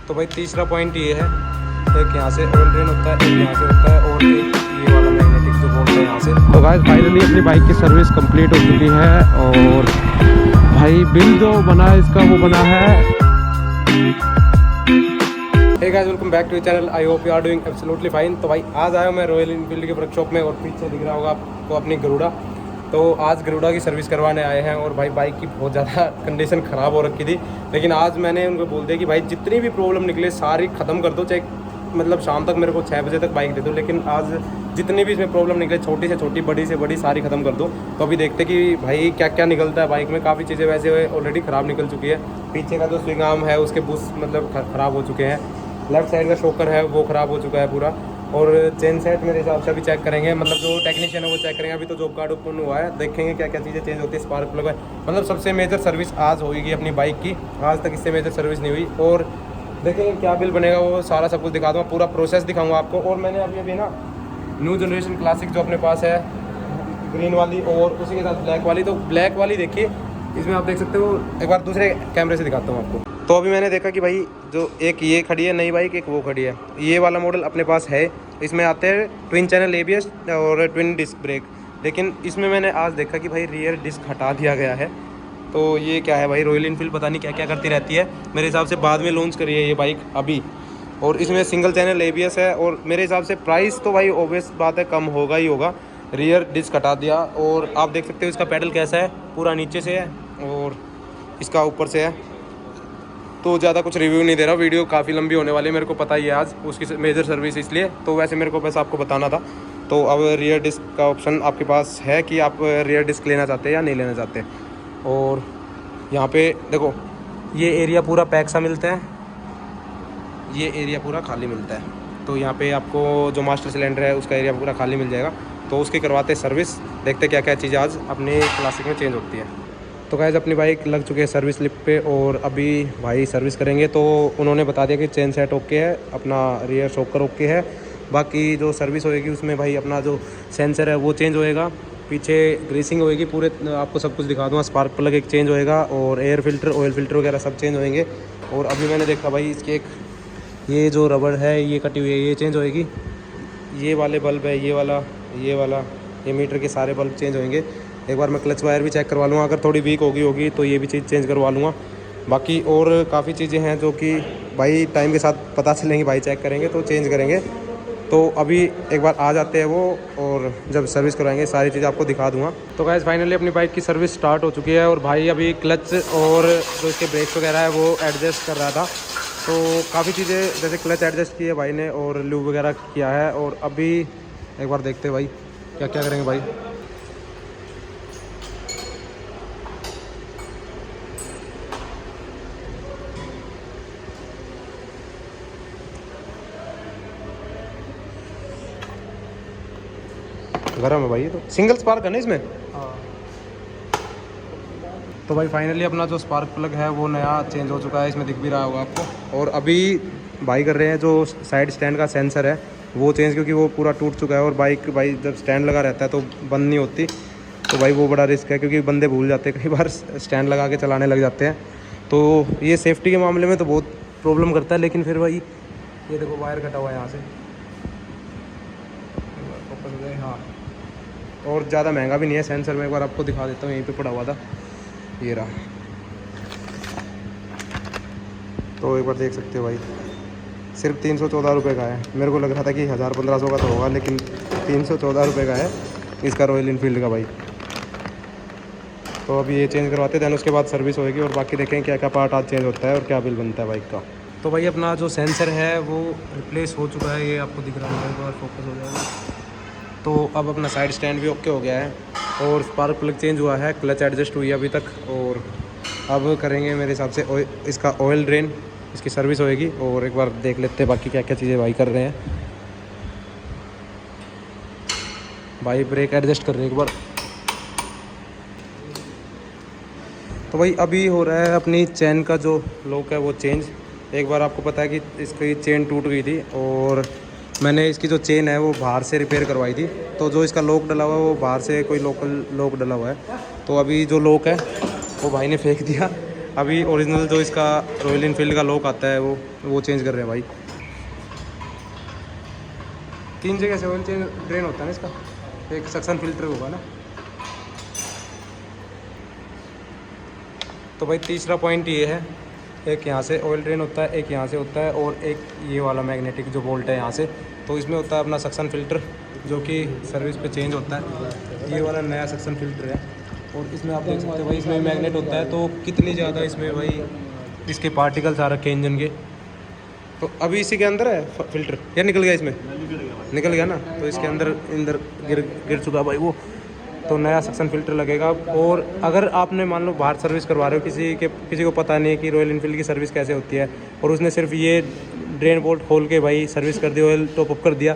तो भाई तीसरा पॉइंट ये है, एक यहाँ से ऑयल ड्रेन होता है, एक यहाँ से होता है और एक ये वाला मैग्नेटिक जो बोलते हैं यहाँ से। तो गाइस फाइनली अपनी बाइक की सर्विस कंप्लीट हो चुकी है और भाई बिल जो बना है इसका वो बना है। Hey guys, welcome back to channel. I hope you are doing absolutely fine. तो भाई आज आया हूँ मैं रॉयल एनफील्ड के वर्कशॉप में और पीछे दिख रहा होगा आपको अपनी गरुड़ा। तो आज गरुड़ा की सर्विस करवाने आए हैं और भाई बाइक की बहुत ज़्यादा कंडीशन ख़राब हो रखी थी, लेकिन आज मैंने उनको बोल दिया कि भाई जितनी भी प्रॉब्लम निकले सारी ख़त्म कर दो, चाहे मतलब शाम तक मेरे को 6 बजे तक बाइक दे दो, लेकिन आज जितनी भी इसमें प्रॉब्लम निकले छोटी से छोटी बड़ी से बड़ी सारी ख़त्म कर दो। तो अभी देखते कि भाई क्या क्या निकलता है बाइक में। काफ़ी चीज़ें वैसे ऑलरेडी ख़राब निकल चुकी है। पीछे का जो स्विंग आर्म है उसके बुश मतलब ख़राब हो चुके हैं। लेफ्ट साइड का शोकर है वो ख़राब हो चुका है पूरा। और चेन सेट मेरे हिसाब से अभी चेक करेंगे, मतलब जो टेक्नीशियन है वो चेक करेंगे। अभी तो जॉब कार्ड ओपन हुआ है, देखेंगे क्या क्या चीज़ें चेंज होती है। स्पार्क प्लग है, मतलब सबसे मेजर सर्विस आज होगी अपनी बाइक की। आज तक इससे मेजर सर्विस नहीं हुई। और देखेंगे क्या बिल बनेगा, वो सारा सब कुछ दिखा दूँगा, पूरा प्रोसेस दिखाऊंगा आपको। और मैंने अभी ना न्यू जनरेशन क्लासिक जो अपने पास है ग्रीन वाली और उसी के साथ ब्लैक वाली, तो ब्लैक वाली देखिए इसमें आप देख सकते हो। एक बार दूसरे कैमरे से दिखाता हूँ आपको। तो अभी मैंने देखा कि भाई जो एक ये खड़ी है नई बाइक, एक वो खड़ी है। ये वाला मॉडल अपने पास है, इसमें आते हैं ट्विन चैनल ABS और ट्विन डिस्क ब्रेक। लेकिन इसमें मैंने आज देखा कि भाई रियर डिस्क हटा दिया गया है। तो ये क्या है भाई, रॉयल एनफील्ड पता नहीं क्या क्या करती रहती है। मेरे हिसाब से बाद में लॉन्च करी है ये बाइक अभी। और इसमें सिंगल चैनल ABS है और मेरे हिसाब से प्राइस तो भाई ऑब्वियस बात है कम होगा ही होगा। रियर डिस्क हटा दिया और आप देख सकते हो इसका पैडल कैसा है, पूरा नीचे से है और इसका ऊपर से है। तो ज़्यादा कुछ रिव्यू नहीं दे रहा, वीडियो काफ़ी लंबी होने वाली है, मेरे को पता ही है आज उसकी मेजर सर्विस, इसलिए तो वैसे मेरे को बस आपको बताना था। तो अब रियर डिस्क का ऑप्शन आपके पास है कि आप रियर डिस्क लेना चाहते हैं या नहीं लेना चाहते। और यहाँ पे देखो ये एरिया पूरा पैक सा मिलता है, ये एरिया पूरा खाली मिलता है। तो यहाँ पे आपको जो मास्टर सिलेंडर है उसका एरिया पूरा खाली मिल जाएगा। तो उसकी करवाते सर्विस, देखते क्या क्या चीज़ें आज अपने क्लासिक में चेंज होती है। तो गाइस अपनी बाइक लग चुकी है सर्विस स्लिप पे और अभी भाई सर्विस करेंगे। तो उन्होंने बता दिया कि चेन सेट ओके है, अपना रियर शॉकर ओके है। बाकी जो सर्विस होएगी उसमें भाई अपना जो सेंसर है वो चेंज होएगा, पीछे ग्रीसिंग होएगी, पूरे आपको सब कुछ दिखा दूँगा। स्पार्क प्लग एक चेंज होएगा और एयर फिल्टर ऑयल फिल्टर वगैरह सब चेंज होएंगे। और अभी मैंने देखा भाई इसके एक ये जो रबड़ है ये कटी हुई है, ये चेंज होएगी। ये वाले बल्ब है, ये वाला ये मीटर के सारे बल्ब चेंज होएंगे। एक बार मैं क्लच वायर भी चेक करवा लूँगा, अगर थोड़ी वीक होगी तो ये भी चीज़ चेंज करवा लूँगा। बाकी और काफ़ी चीज़ें हैं जो कि भाई टाइम के साथ पता चलेंगी, भाई चेक करेंगे तो चेंज करेंगे। तो अभी एक बार आ जाते हैं वो और जब सर्विस करवाएंगे सारी चीज़ें आपको दिखा दूँगा। तो गाइस फाइनली अपनी बाइक की सर्विस स्टार्ट हो चुकी है और भाई अभी क्लच और जो इसके ब्रेक्स वगैरह है वो एडजस्ट कर रहा था। तो काफ़ी चीज़ें जैसे क्लच एडजस्ट की है भाई ने और ल्यूब वगैरह किया है। और अभी एक बार देखते हैं भाई क्या क्या करेंगे भाई। गरम है भाई, ये तो सिंगल स्पार्क है ना इसमें। तो भाई फाइनली अपना जो स्पार्क प्लग है वो नया चेंज हो चुका है, इसमें दिख भी रहा होगा आपको। और अभी भाई कर रहे हैं जो साइड स्टैंड का सेंसर है वो चेंज, क्योंकि वो पूरा टूट चुका है। और बाइक भाई जब स्टैंड लगा रहता है तो बंद नहीं होती, तो भाई वो बड़ा रिस्क है, क्योंकि बंदे भूल जाते हैं कई बार स्टैंड लगा के चलाने लग जाते हैं। तो ये सेफ्टी के मामले में तो बहुत प्रॉब्लम करता है। लेकिन फिर भाई ये देखो वायर कटा हुआ है यहाँ से, हाँ। और ज़्यादा महंगा भी नहीं है सेंसर, मैं एक बार आपको दिखा देता हूँ, यहीं पे पड़ा हुआ था, ये रहा। तो एक बार देख सकते हो भाई सिर्फ 314 रुपये का है। मेरे को लग रहा था कि 1000-1500 का तो होगा, लेकिन 314 रुपये का है इसका रॉयल एनफील्ड का भाई। तो अभी ये चेंज करवाते दैन उसके बाद सर्विस होएगी और बाकी देखें क्या क्या पार्ट आज चेंज होता है और क्या बिल बनता है बाइक का। तो भाई अपना जो सेंसर है वो रिप्लेस हो चुका है, ये आपको दिख रहा है, एक बार फोकस हो जाएगा। तो अब अपना साइड स्टैंड भी ओके हो गया है और स्पार्क प्लग चेंज हुआ है, क्लच एडजस्ट हुई है अभी तक। और अब करेंगे मेरे हिसाब से इसका ऑयल ड्रेन, इसकी सर्विस होएगी। और एक बार देख लेते हैं बाकी क्या क्या चीज़ें भाई कर रहे हैं। भाई ब्रेक एडजस्ट कर रहे हैं एक बार। तो भाई अभी हो रहा है अपनी चेन का जो लॉक है वो चेंज। एक बार आपको पता है कि इसकी चेन टूट गई थी और मैंने इसकी जो चेन है वो बाहर से रिपेयर करवाई थी। तो जो इसका लॉक डला हुआ है वो बाहर से कोई लोकल लॉक डला हुआ है। तो अभी जो लॉक है वो भाई ने फेंक दिया। अभी ओरिजिनल जो इसका रॉयल इनफील्ड का लॉक आता है वो चेंज कर रहे हैं भाई। 3 जगह से ऑयल चेंज ड्रेन होता है ना इसका, एक सक्शन फिल्टर होगा ना। तो भाई तीसरा पॉइंट ये है, एक यहाँ से ऑयल ड्रेन होता है, एक यहाँ से होता है, और एक ये वाला मैग्नेटिक जो बोल्ट है यहाँ से, तो इसमें होता है अपना सक्शन फ़िल्टर जो कि सर्विस पे चेंज होता है। ये वाला नया सक्शन फ़िल्टर है, और इसमें आप देख सकते हो भाई इसमें मैग्नेट होता है। तो कितनी ज़्यादा इसमें भाई इसके पार्टिकल्स आ रखे हैं इंजन के। तो अभी इसी के अंदर है फ़िल्टर या निकल गया? इसमें निकल गया ना, तो इसके अंदर गिर चुका भाई वो। तो नया सक्शन फ़िल्टर लगेगा। और अगर आपने मान लो बाहर सर्विस करवा रहे हो, किसी को पता नहीं है कि रॉयल इनफील्ड की सर्विस कैसे होती है, और उसने सिर्फ ये ड्रेन बोल्ट खोल के भाई सर्विस कर दी, ऑयल टॉप अप कर दिया,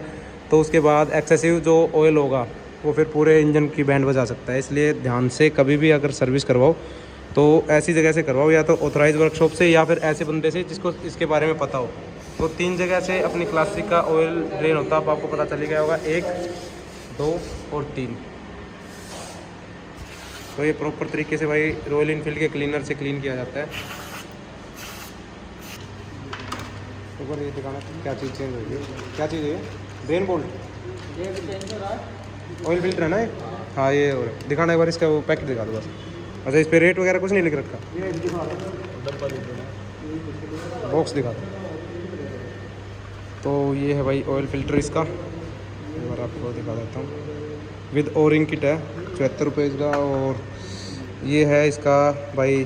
तो उसके बाद एक्सेसिव जो ऑयल होगा वो फिर पूरे इंजन की बैंड बजा सकता है। इसलिए ध्यान से कभी भी अगर सर्विस करवाओ तो ऐसी जगह से करवाओ, या तो ऑथराइज वर्कशॉप से या फिर ऐसे बंदे से जिसको इसके बारे में पता हो। तो 3 जगह से अपनी क्लासिक का ऑयल ड्रेन होता है, आपको पता चल गया होगा, 1, 2 और 3। तो ये प्रॉपर तरीके से भाई रॉयल इनफील्ड के क्लीनर से क्लीन किया जाता है। ऊपर ये दिखाना क्या चीज़ चेंज होगी, क्या चीज़ है? ड्रेन बोल्ट, ऑयल फिल्टर है ना ये? हाँ ये और दिखाना एक बार इसका वो पैकेट दिखा दो बस। अच्छा इस पर रेट वगैरह कुछ नहीं लिख रखा? बॉक्स दिखा दो। तो ये है भाई ऑयल फिल्टर इसका, एक बार आपको दिखा देता हूँ। विद ओरिंग किट है, 74 रुपये इसका। और ये है इसका भाई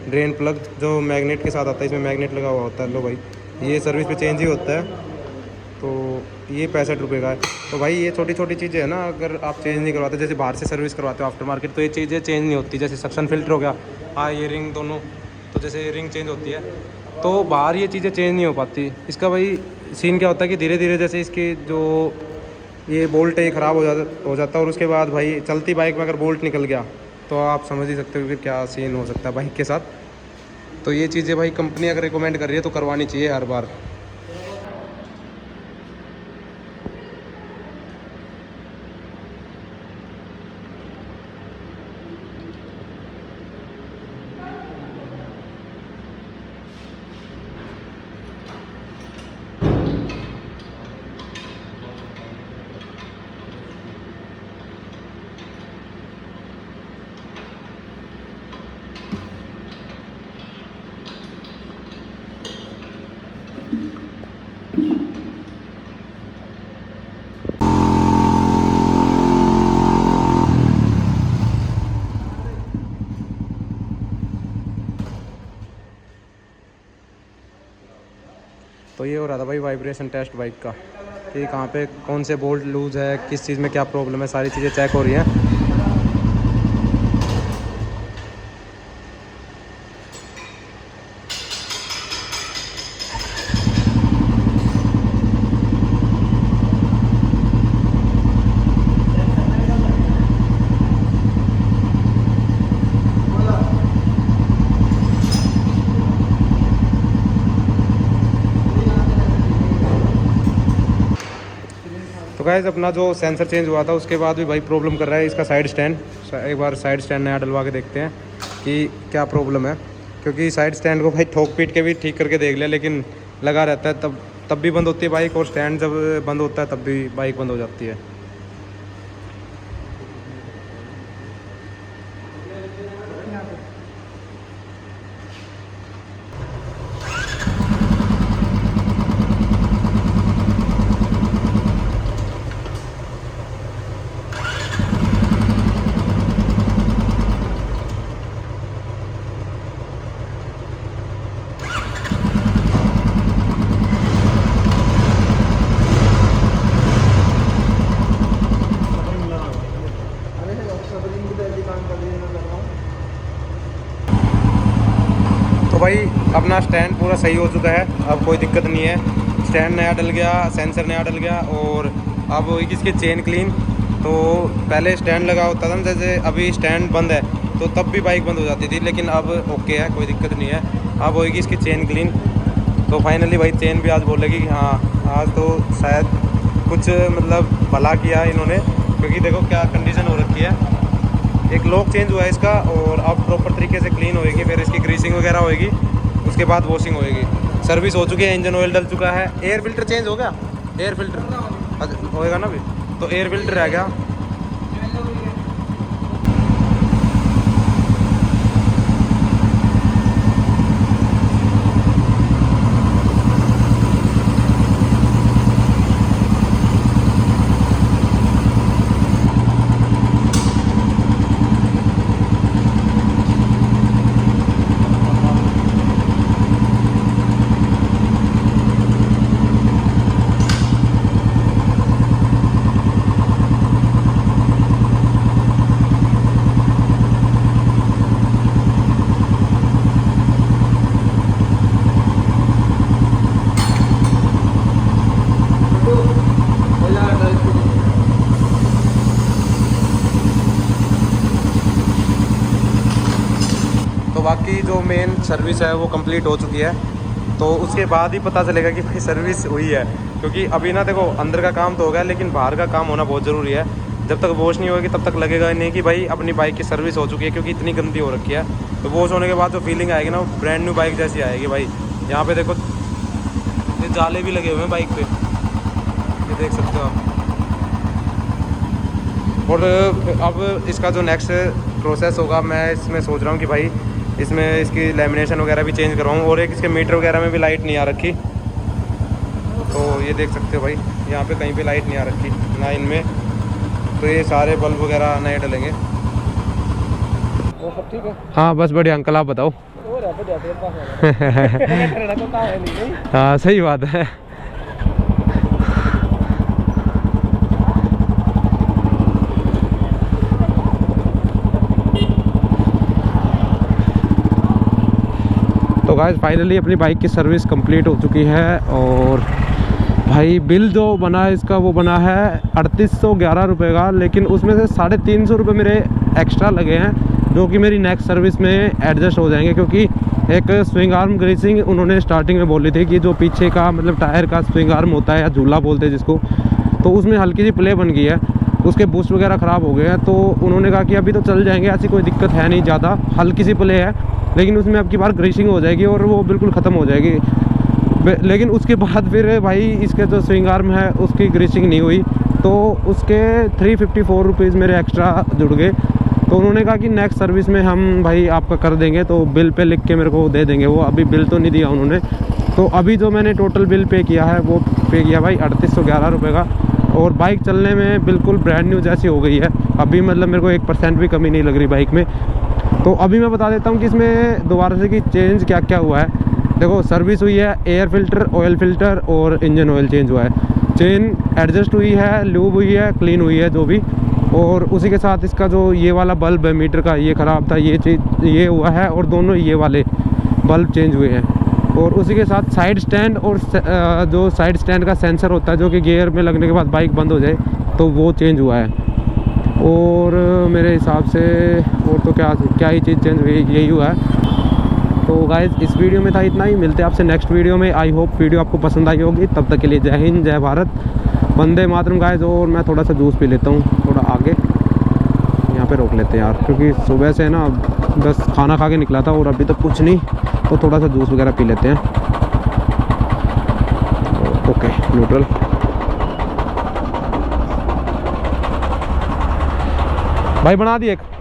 ड्रेन प्लग जो मैग्नेट के साथ आता है, इसमें मैग्नेट लगा हुआ होता है। लो भाई ये सर्विस पे चेंज ही होता है, तो ये 65 रुपये का है। तो भाई ये छोटी छोटी चीज़ें हैं ना, अगर आप चेंज नहीं करवाते, जैसे बाहर से सर्विस करवाते हो आफ्टर मार्केट, तो ये चीज़ें चेंज नहीं होती। जैसे सक्शन फिल्टर हो गया, हाँ ये रिंग दोनों, तो जैसे ये रिंग चेंज होती है, तो बाहर ये चीज़ें चेंज नहीं हो पाती। इसका भाई सीन क्या होता है कि धीरे धीरे जैसे इसके जो ये बोल्ट है ये ख़राब हो जाता है, और उसके बाद भाई चलती बाइक में अगर बोल्ट निकल गया तो आप समझ ही सकते हो फिर क्या सीन हो सकता है बाइक के साथ। तो ये चीज़ें भाई कंपनी अगर रिकमेंड कर रही है तो करवानी चाहिए हर बार। तो ये हो रहा था भाई वाइब्रेशन टेस्ट बाइक का, कि कहाँ पे कौन से बोल्ट लूज़ है, किस चीज़ में क्या प्रॉब्लम है, सारी चीज़ें चेक हो रही हैं। तो गाइस अपना जो सेंसर चेंज हुआ था उसके बाद भी भाई प्रॉब्लम कर रहा है इसका साइड स्टैंड। एक बार साइड स्टैंड नया डलवा के देखते हैं कि क्या प्रॉब्लम है, क्योंकि साइड स्टैंड को भाई ठोक पीट के भी ठीक करके देख लिया, लेकिन लगा रहता है, तब भी बंद होती है बाइक, और स्टैंड जब बंद होता है तब भी बाइक बंद हो जाती है। तो भाई अपना स्टैंड पूरा सही हो चुका है, अब कोई दिक्कत नहीं है। स्टैंड नया डल गया, सेंसर नया डल गया, और अब होगी इसकी चेन क्लीन। तो पहले स्टैंड लगा होता था ना, जैसे अभी स्टैंड बंद है तो तब भी बाइक बंद हो जाती थी, लेकिन अब ओके है, कोई दिक्कत नहीं है। अब होगी इसकी चेन क्लीन। तो फाइनली भाई चेन भी आज बोलेगी कि हाँ आज तो शायद कुछ मतलब भला किया इन्होंने, क्योंकि देखो क्या कंडीशन हो रखी है। एक लॉक चेंज हुआ है इसका, और अब प्रॉपर तरीके से क्लीन होएगी, फिर इसकी ग्रीसिंग वगैरह होएगी, उसके बाद वॉशिंग होएगी। सर्विस हो चुकी है, इंजन ऑयल डल चुका है। एयर फिल्टर चेंज हो गया, एयर फिल्टर होएगा ना अभी, तो एयर फिल्टर रह गया। बाकी जो मेन सर्विस है वो कंप्लीट हो चुकी है, तो उसके बाद ही पता चलेगा कि भाई सर्विस हुई है। क्योंकि अभी ना देखो, अंदर का काम तो हो गया, लेकिन बाहर का काम होना बहुत ज़रूरी है। जब तक वॉश नहीं होगी तब तक लगेगा नहीं कि भाई अपनी बाइक की सर्विस हो चुकी है, क्योंकि इतनी गंदी हो रखी है। तो वॉश होने के बाद जो फीलिंग आएगी ना, वो ब्रांड न्यू बाइक जैसी आएगी भाई। यहाँ पे देखो, ये जाले भी लगे हुए हैं बाइक पे, ये देख सकते हो आप। और अब इसका जो नेक्स्ट प्रोसेस होगा, मैं इसमें सोच रहा हूँ कि भाई इसमें इसकी लैमिनेशन वगैरह भी चेंज करवाऊँ, और एक इसके मीटर वगैरह में भी लाइट नहीं आ रखी। तो ये देख सकते हो भाई, यहाँ पे कहीं पे लाइट नहीं आ रखी ना इनमें, तो ये सारे बल्ब वगैरह नए डलेंगे। वो सब ठीक है? हाँ बस बढ़िया अंकल, आप बताओ। हाँ सही बात है। तो गाइस फाइनली अपनी बाइक की सर्विस कंप्लीट हो चुकी है, और भाई बिल जो बना है इसका, वो बना है 3811 रुपये का, लेकिन उसमें से 350 रुपये मेरे एक्स्ट्रा लगे हैं, जो कि मेरी नेक्स्ट सर्विस में एडजस्ट हो जाएंगे। क्योंकि एक स्विंग आर्म ग्रीसिंग उन्होंने स्टार्टिंग में बोली थी कि जो पीछे का मतलब टायर का स्विंग आर्म होता है, या झूला बोलते हैं जिसको, तो उसमें हल्की सी प्ले बन गई है, उसके बूस्ट वगैरह ख़राब हो गए हैं। तो उन्होंने कहा कि अभी तो चल जाएंगे, ऐसी कोई दिक्कत है नहीं, ज़्यादा हल्की सी प्ले है, लेकिन उसमें अब की बार ग्रीसिंग हो जाएगी और वो बिल्कुल ख़त्म हो जाएगी। लेकिन उसके बाद फिर भाई इसके जो स्विंग आर्म है उसकी ग्रीसिंग नहीं हुई, तो उसके 354 रुपीज़ मेरे एक्स्ट्रा जुड़ गए। तो उन्होंने कहा कि नेक्स्ट सर्विस में हम भाई आपका कर देंगे, तो बिल पे लिख के मेरे को दे देंगे। वो अभी बिल तो नहीं दिया उन्होंने। तो अभी जो मैंने टोटल बिल पे किया है, वो पे किया भाई 3811 रुपये का, और बाइक चलने में बिल्कुल ब्रांड न्यू जैसी हो गई है। अभी मतलब मेरे को 1% भी कमी नहीं लग रही बाइक में। तो अभी मैं बता देता हूँ कि इसमें दोबारा से कि चेंज क्या क्या हुआ है। देखो, सर्विस हुई है, एयर फिल्टर, ऑयल फिल्टर और इंजन ऑयल चेंज हुआ है, चेन एडजस्ट हुई है, लूब हुई है, क्लीन हुई है जो भी, और उसी के साथ इसका जो ये वाला बल्ब है मीटर का, ये ख़राब था, ये चीज़ ये हुआ है, और दोनों ये वाले बल्ब चेंज हुए हैं। और उसी के साथ साइड स्टैंड, और जो साइड स्टैंड का सेंसर होता है जो कि गियर में लगने के बाद बाइक बंद हो जाए, तो वो चेंज हुआ है। और मेरे हिसाब से और तो क्या ही चीज़ चेंज हुई, यही हुआ है। तो गाइस इस वीडियो में था इतना ही, मिलते हैं आपसे नेक्स्ट वीडियो में। आई होप वीडियो आपको पसंद आई होगी। तब तक के लिए जय हिंद, जय भारत, वंदे मातरम गाइस। और मैं थोड़ा सा जूस पी लेता हूँ, थोड़ा आगे यहाँ पे रोक लेते हैं यार, क्योंकि सुबह से ना बस खाना खा के निकला था और अभी तक कुछ नहीं, तो थोड़ा सा जूस वगैरह पी लेते हैं। Okay, neutral. भाई बना दिए एक।